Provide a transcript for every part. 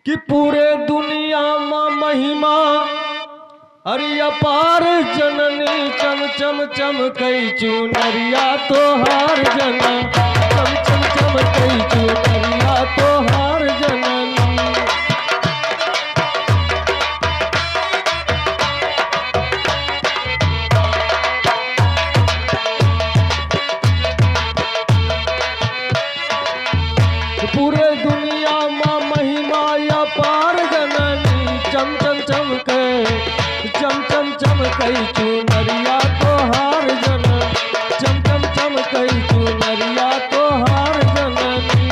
कि पूरे दुनिया में महिमा अरे अपार जननी चम चम चमकई चुनरिया तोहार जना चम चम चमकई चुनरिया तोहार जननी। पूरे दुनिया में महिमा अपार जननी चम चम चमकई चुनरिया तोहार जना चम चम चमकई चुनरिया तोहार जननी।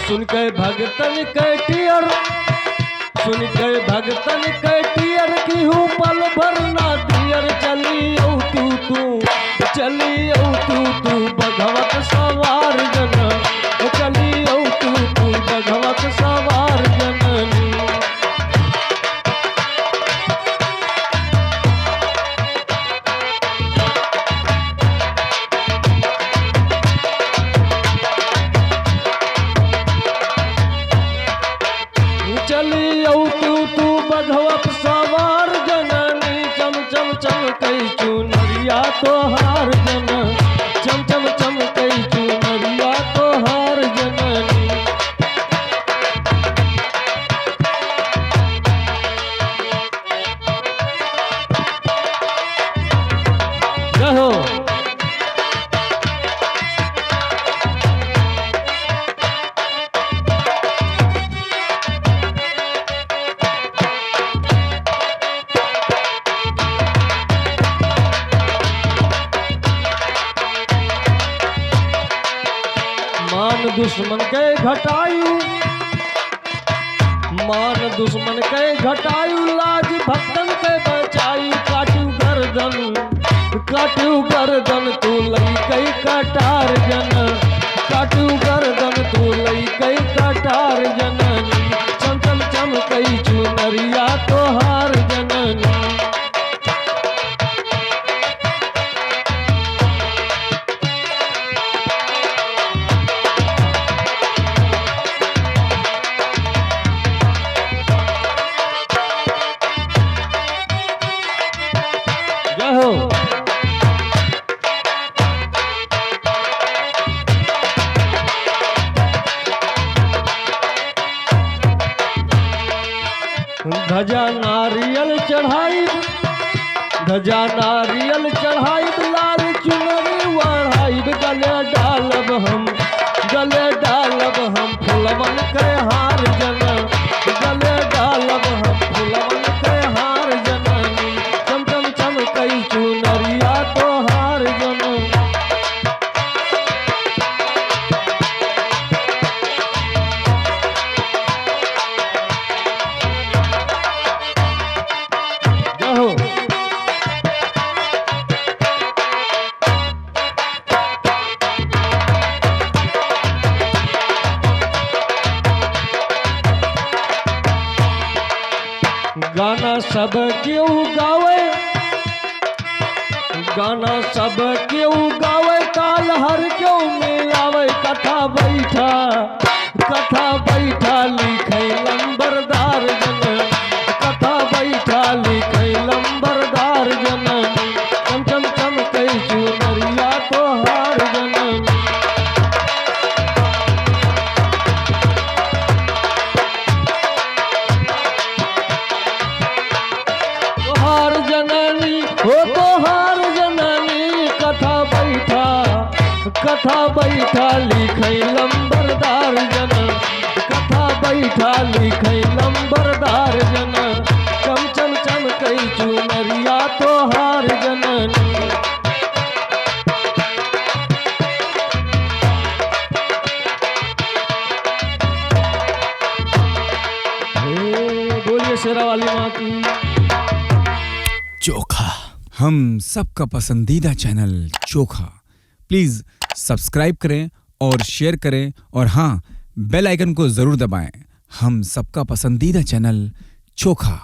सुन के भगतन के टियर सुन के भगतन के टियर की हूँ पल भर ना दियर चली तू भगवत सवार जना चली तू भगवत सवार जननी। चली तू भगवत सवार जननी चम चम चमकई चुनरिया तोहार जना चम चम चमकई चुनरिया तोहार जननी। कहो मान दुश्मन के घटायु लाज भक्तन के बचाई काटू गर्दन तू लई कई कटार जन काटू गर्दन तू लई कई कटार जननी चम चम चमकई चुनरिया तोहार जननी। धजा नारियल चढ़ाई लाल चुनरी वढ़ाई गले डालब हम फुलवन के हार जना गले डालब हम फुलवन के हार जननी चम चम चमकई चुनरिया तोहार जननी। गाना सब क्यों गावे काल हर क्यों मिलावे कथा बैठा लिखे लंबरदार जन कथा बैठा लिखे लंबरदार जननी चम चम चमकई चुनरिया तोहार जननी। तोहार जननी हो तोहार जननी कथा बैठा लिखई लंबरदार जन कथा बैठा लिखई लंबरदार जन चम चम चमकई चुनरिया तोहार जननी। बोलिए शेरा वाली माँ की। चोखा हम सबका पसंदीदा चैनल चोखा प्लीज सब्सक्राइब करें और शेयर करें और हाँ बेल आइकन को जरूर दबाएं। हम सबका पसंदीदा चैनल चोखा।